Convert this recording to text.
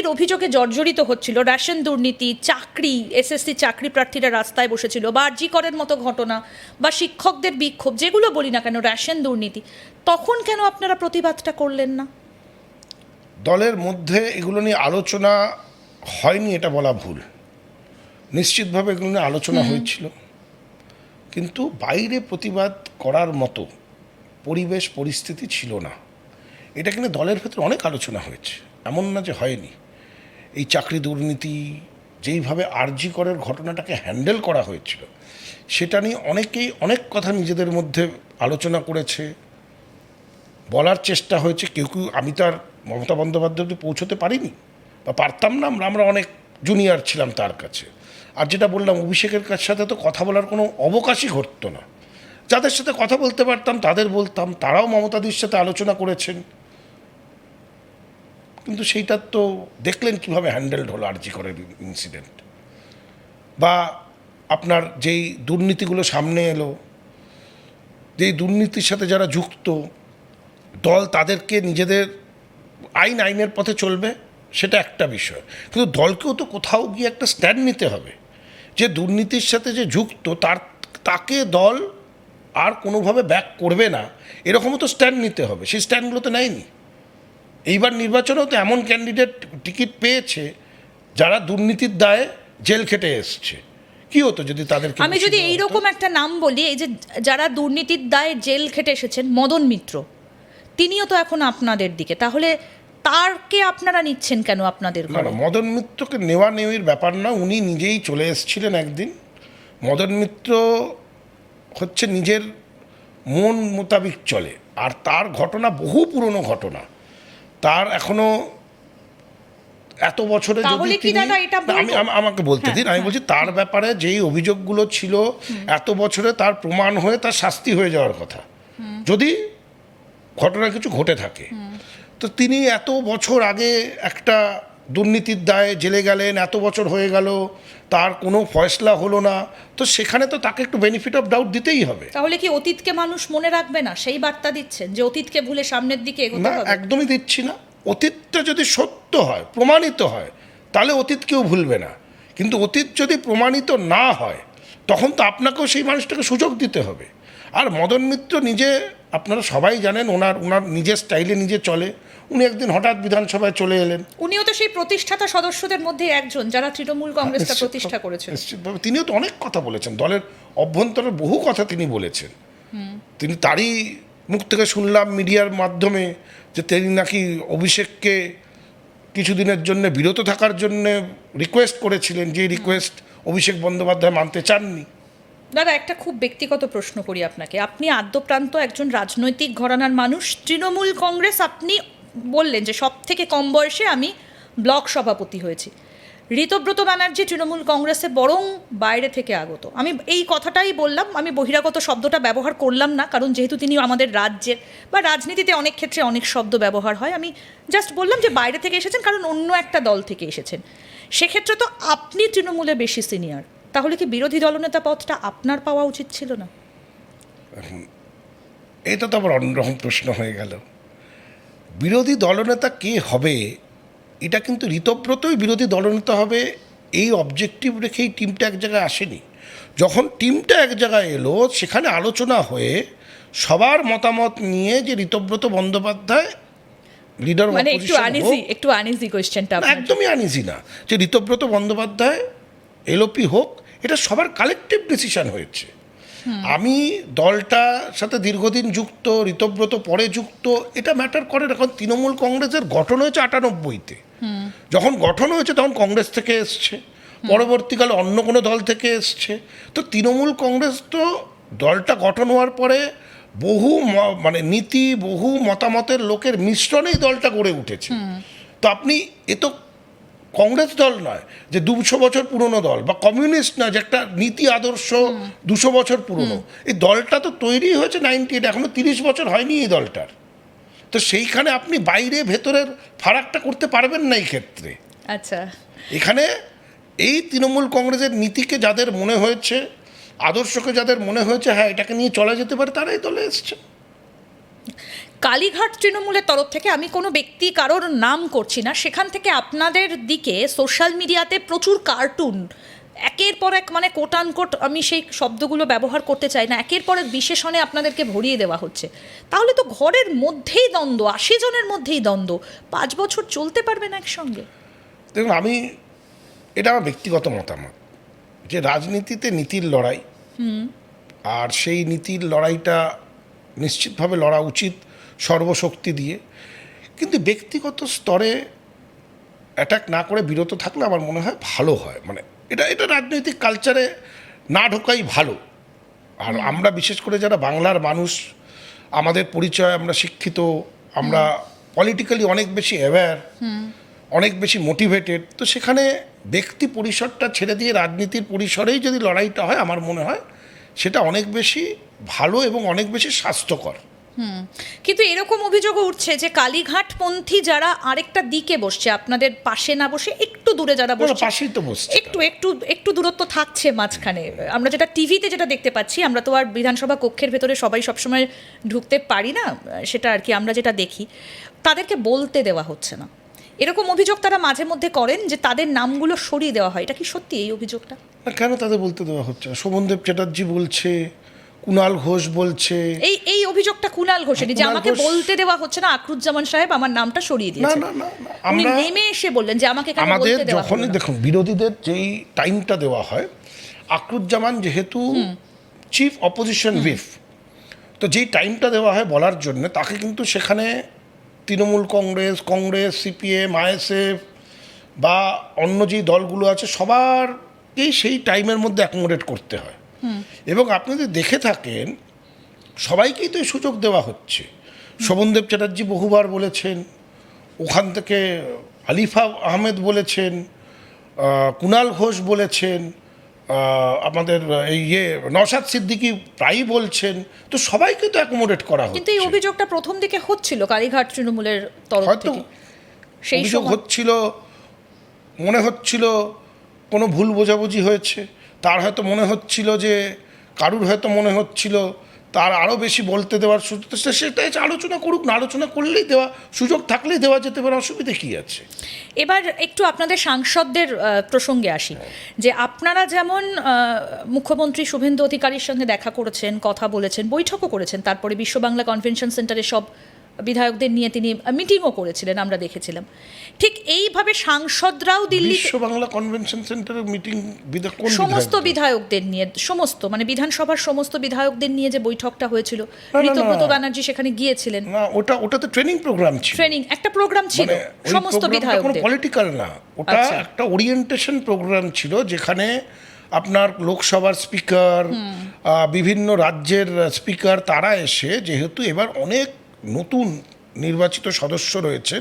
দুর্নীতির অভিযোগে জর্জরিত হচ্ছিল, রেশন দুর্নীতি, চাকরি, এসএসসি চাকরি প্রার্থীরা রাস্তায় বসেছিল, বা আরজি করের মতো ঘটনা, বা শিক্ষকদের বিক্ষোভ, যেগুলো বলি না কেন, রেশন দুর্নীতি, তখন কেন আপনারা প্রতিবাদটা করলেন না? দলের মধ্যে এগুলো নিয়ে আলোচনা হয়নি এটা বলা ভুল, নিশ্চিতভাবে এগুলো নিয়ে আলোচনা হয়েছিল, কিন্তু বাইরে প্রতিবাদ করার মতো পরিবেশ পরিস্থিতি ছিল না। এটা কিন্তু দলের ভেতরে অনেক আলোচনা হয়েছে, এমন না যে হয়নি। এই চাকরি দুর্নীতি, যেইভাবে আরজি করের ঘটনাটাকে হ্যান্ডেল করা হয়েছিল, সেটা নিয়ে অনেকেই অনেক কথা নিজেদের মধ্যে আলোচনা করেছে, বলার চেষ্টা হয়েছে। কেউ কেউ, আমি তো আর মমতা বন্দ্যোপাধ্যায় পৌঁছতে পারিনি বা পারতাম না, আমরা অনেক জুনিয়র ছিলাম তার কাছে। আর যেটা বললাম, অভিষেকের সাথে তো কথা বলার কোনো অবকাশই ঘটতো না। যাদের সাথে কথা বলতে পারতাম তাদের বলতাম, তারাও মমতাদির সাথে আলোচনা করেছেন, কিন্তু সেইটার তো দেখলেন কীভাবে হ্যান্ডেলড হলো আরজি করের ইনসিডেন্ট। বা আপনার যেই দুর্নীতিগুলো সামনে এলো, যেই দুর্নীতির সাথে যারা যুক্ত, দল তাদেরকে নিজেদের আইনের পথে চলবে, সেটা একটা বিষয়, কিন্তু দলকেও তো কোথাও গিয়ে একটা স্ট্যান্ড নিতে হবে। যে দুর্নীতির সাথে যে যুক্ত, তাকে দল আর কোনোভাবে ব্যাক করবে না, এরকমও তো স্ট্যান্ড নিতে হবে। সেই স্ট্যান্ডগুলো তো নেয়নি। এইবার নির্বাচনেও তো এমন ক্যান্ডিডেট টিকিট পেয়েছে যারা দুর্নীতির দায়ে জেল খেটে এসছে। কি হতো যদি তাদেরকে, আমি যদি এইরকম একটা নাম বলি, এই যে যারা দুর্নীতির দায়ে জেল খেটে এসেছেন, মদন মিত্র, তিনিও তো এখন আপনাদের দিকে, তাহলে তারকে আপনারা নিচ্ছেন কেন আপনাদের ঘরে? মদন মিত্রকে নেওয়া নেওয়ির ব্যাপার না, উনি নিজেই চলে এসেছিলেন একদিন। মদন মিত্র হচ্ছে নিজের মন মোতাবিক চলে, আর তার ঘটনা বহু পুরনো ঘটনা। তার এখনো এত বছরে যদি আমাকে বলতে দিন, আমি বলছি তার ব্যাপারে যেই অভিযোগগুলো ছিল এত বছরে, তার প্রমাণ হয়ে তার শাস্তি হয়ে যাওয়ার কথা যদি ঘটনা কিছু ঘটে থাকে। তো তিনি এত বছর আগে একটা দুর্নীতির দায়ে জেলে গেলেন, এত বছর হয়ে গেল, তার কোনো ফয়সলা হলো না, তো সেখানে তো তাকে একটু বেনিফিট অফ ডাউট দিতেই হবে। তাহলে কি অতীতকে মানুষ মনে রাখবে না, সেই বার্তা দিচ্ছেন যে অতীতকে ভুলে সামনের দিকে এগোতে হবে? একদমই দিচ্ছি না। অতীতটা যদি সত্য হয়, প্রমাণিত হয়, তাহলে অতীত কেউ ভুলবে না। কিন্তু অতীত যদি প্রমাণিত না হয়, তখন তো আপনাকেও সেই মানুষটাকে সুযোগ দিতে হবে। আর মদন মিত্র নিজে, আপনারা সবাই জানেন, ওনার নিজের স্টাইলে নিজে চলে। উনি একদিন হঠাৎ বিধানসভায় চলে এলেন। উনিও তো সেই প্রতিষ্ঠাতা সদস্যদের মধ্যে একজন, যারা তৃণমূল কংগ্রেসটা প্রতিষ্ঠা করেছেন। নিশ্চিতভাবে তিনিও তো অনেক কথা বলেছেন, দলের অভ্যন্তরে বহু কথা তিনি বলেছেন। তিনি তারই মুখ থেকে শুনলাম মিডিয়ার মাধ্যমে যে তিনি নাকি অভিষেককে কিছুদিনের জন্য বিরত থাকার জন্য রিকোয়েস্ট করেছিলেন, যে রিকোয়েস্ট অভিষেক বন্দ্যোপাধ্যায় মানতে চাননি। দাদা, একটা খুব ব্যক্তিগত প্রশ্ন করি আপনাকে। আপনি আদ্যপ্রান্ত একজন রাজনৈতিক ঘরানার মানুষ, তৃণমূল কংগ্রেস, আপনি বললেন যে সব থেকে কম বয়সে আমি ব্লক সভাপতি হয়েছি। ঋতব্রত ব্যানার্জি তৃণমূল কংগ্রেসে বরং বাইরে থেকে আগত। আমি এই কথাটাই বললাম, আমি বহিরাগত শব্দটা ব্যবহার করলাম না, কারণ যেহেতু তিনি আমাদের রাজ্যের, বা রাজনীতিতে অনেক ক্ষেত্রে অনেক শব্দ ব্যবহার হয়, আমি জাস্ট বললাম যে বাইরে থেকে এসেছেন, কারণ অন্য একটা দল থেকে এসেছেন। সেক্ষেত্রে তো আপনি তৃণমূলে বেশি সিনিয়র, তাহলে কি বিরোধী দলনেতা পদটা আপনার পাওয়া উচিত ছিল না? এটা তো আবার অন্যরকম প্রশ্ন হয়ে গেল। বিরোধী দলনেতা কে হবে, এটা কিন্তু ঋতব্রতই বিরোধী দলনেতা হবে এই অবজেক্টিভ রেখেই টিমটা এক জায়গায় আসেনি। যখন টিমটা এক জায়গায় এলো, সেখানে আলোচনা হয়ে সবার মতামত নিয়ে যে ঋতব্রত বন্দ্যোপাধ্যায় লিডার, মানে একটু আনইজি কোয়েশ্চেনটা। একদমই আনইজি না যে ঋতব্রত বন্দ্যোপাধ্যায় এলওপি হোক, এটা সবার কালেকটিভ ডিসিশন হয়েছে। আমি দলটার সাথে দীর্ঘদিন যুক্ত, ঋতব্রত পরে যুক্ত, এটা ম্যাটার করে। এখন তৃণমূল কংগ্রেসের গঠন হয়েছে 98-তে, যখন গঠন হয়েছে তখন কংগ্রেস থেকে এসছে, পরবর্তীকালে অন্য কোনো দল থেকে এসছে। তো তৃণমূল কংগ্রেস তো দলটা গঠন হওয়ার পরে বহু নীতি, বহু মতামতের লোকের মিশ্রণেই দলটা গড়ে উঠেছে। তো আপনি, এ তো কংগ্রেস দল নয় যে 200 বছর পুরনো দল, বা কমিউনিস্ট নয় যে একটা নীতি আদর্শ 200 বছর পুরনো। এই দলটা তো তৈরি হয়েছে 98, এখনো 30 বছর হয়নি এই দলটার। তো সেইখানে আপনি বাইরে ভেতরের ফারাকটা করতে পারবেন না এই ক্ষেত্রে। আচ্ছা, এখানে এই তৃণমূল কংগ্রেসের নীতিকে যাদের মনে হয়েছে, আদর্শকে যাদের মনে হয়েছে হ্যাঁ এটাকে নিয়ে চলা যেতে পারে, তারাই দলে এসছে। কালীঘাট তৃণমূলের তরফ থেকে, আমি কোনো ব্যক্তি কারোর নাম করছি না, সেখান থেকে আপনাদের দিকে সোশ্যাল মিডিয়াতে প্রচুর কার্টুন একের পর এক, মানে কোট আনকোট, আমি সেই শব্দগুলো ব্যবহার করতে চাই না, একের পর এক বিশেষণে আপনাদেরকে ভরিয়ে দেওয়া হচ্ছে। তাহলে তো ঘরের মধ্যেই দ্বন্দ্ব, 80 জনের মধ্যেই দ্বন্দ্ব, 5 বছর চলতে পারবে না একসঙ্গে? দেখুন, এটা আমার ব্যক্তিগত মতামত যে রাজনীতিতে নীতির লড়াই, আর সেই নীতির লড়াইটা নিশ্চিতভাবে লড়া উচিত সর্বশক্তি দিয়ে, কিন্তু ব্যক্তিগত স্তরে অ্যাটাক না করে বিরত থাকলে আমার মনে হয় ভালো হয়। মানে এটা রাজনৈতিক কালচারে না ঢোকাই ভালো। আর আমরা বিশেষ করে যারা বাংলার মানুষ, আমাদের পরিচয়, আমরা শিক্ষিত, আমরা পলিটিক্যালি অনেক বেশি অ্যাওয়্যার, অনেক বেশি মোটিভেটেড, তো সেখানে ব্যক্তি পরিসরটা ছেড়ে দিয়ে রাজনীতির পরিসরেই যদি লড়াইটা হয়, আমার মনে হয় সেটা অনেক বেশি ভালো এবং অনেক বেশি স্বাস্থ্যকর। কিন্তু এরকম অভিযোগও উঠছে যে কালীঘাটপন্থী যারা আরেকটা দিকে বসছে, আপনাদের পাশে না বসে একটু দূরে যারা বসছে, পাশেই তো বসছে, একটু একটু একটু দূরত্ব থাকছে মাঝখানে, আমরা যেটা টিভিতে যেটা দেখতে পাচ্ছি, আমরা তো আর বিধানসভা কক্ষের ভেতরে সবাই সবসময় ঢুকতে পারি না, সেটা আর কি আমরা যেটা দেখি, তাদেরকে বলতে দেওয়া হচ্ছে না, এরকম অভিযোগ তারা মাঝে মধ্যে করেন যে তাদের নামগুলো সরিয়ে দেওয়া হয়। এটা কি সত্যি এই অভিযোগটা? না, কেন তাদের বলতে দেওয়া হচ্ছে না? শোভনদেব চ্যাটার্জি বলছে, কুণাল ঘোষ বলছে। এই অভিযোগটা কুণাল ঘোষেরই, যে কুণাল আমাকে ঘোষ বলতে দেওয়া হচ্ছে না, আকরুজ্জামান সাহেব আমার নামটা সরিয়ে না দিয়েছে। না না না, উনি আমরা নেমে এসে বললেন যে আমাকে কেন আমাদের বলতে দেওয়া হলো যখনই না? দেখুন, বিরোধীদের যেই টাইমটা দেওয়া হয়, আকরুজ্জামান যেহেতু চিফ অপোজিশন হুইপ, তো যেই টাইমটা দেওয়া হয় বলার জন্য, তাকে কিন্তু সেখানে তৃণমূল কংগ্রেস, সিপিএম, আইএসএফ বা অন্য যেই দলগুলো আছে সবারকেই সেই টাইমের মধ্যে অ্যাকোমোডেট করতে হয়। এবং আপনি যদি দেখে থাকেন, সবাইকেই তো এই সুযোগ দেওয়া হচ্ছে। শোভনদেব চ্যাটার্জি বহুবার বলেছেন, ওখান থেকে আলিফা আহমেদ বলেছেন, কুণাল ঘোষ বলেছেন, আমাদের নওশাদ সিদ্দিকী প্রায়ই বলছেন, তো সবাইকে তো অ্যাকোমোডেট করা কিন্তু এই হচ্ছে। অভিযোগটা প্রথম দিকে হচ্ছিল কালীঘাট তৃণমূলের তরফ হয়তো থেকে, সেই অভিযোগ সময় হচ্ছিল, মনে হচ্ছিল কোনো ভুল বোঝাবুঝি হয়েছে, তার হয়তো মনে হচ্ছিল যে কারুর হয়তো মনে হচ্ছিল তার আরও বেশি বলতে দেওয়ার সুযোগ, সেটা আলোচনা করুক না, আলোচনা করলেই দেওয়া, সুযোগ থাকলেই দেওয়া যেতে পারে, অসুবিধে কী আছে? এবার একটু আপনাদের সাংসদদের প্রসঙ্গে আসি, যে আপনারা যেমন মুখ্যমন্ত্রী শুভেন্দু অধিকারীর সঙ্গে দেখা করেছেন, কথা বলেছেন, বৈঠকও করেছেন, তারপরে বিশ্ব বাংলা কনভেনশন সেন্টারে সব বিধায়কদের নিয়ে তিনি মিটিংও করেছিলেন, আমরা দেখেছিলাম, ঠিক এইভাবে সাংসদরাও দিল্লি বিশ্ব বাংলা কনভেনশন সেন্টারের মিটিং সমস্ত বিধায়কদের নিয়ে, সমস্ত মানে বিধানসভার সমস্ত বিধায়কদের নিয়ে যে বৈঠকটা হয়েছিল, না, ঋতব্রত ব্যানার্জি সেখানে গিয়েছিলেন। না, ওটা তো ট্রেনিং প্রোগ্রাম ছিল, ট্রেনিং একটা প্রোগ্রাম ছিল সমস্ত বিধায়কদের, পলিটিক্যাল না, ওটা আচ্ছা। একটা ওরিয়েন্টেশন প্রোগ্রাম ছিল, যেখানে আপনার লোকসভার স্পিকার, বিভিন্ন রাজ্যের স্পিকার, তারা এসে, যেহেতু এবার অনেক নতুন নির্বাচিত সদস্য রয়েছে,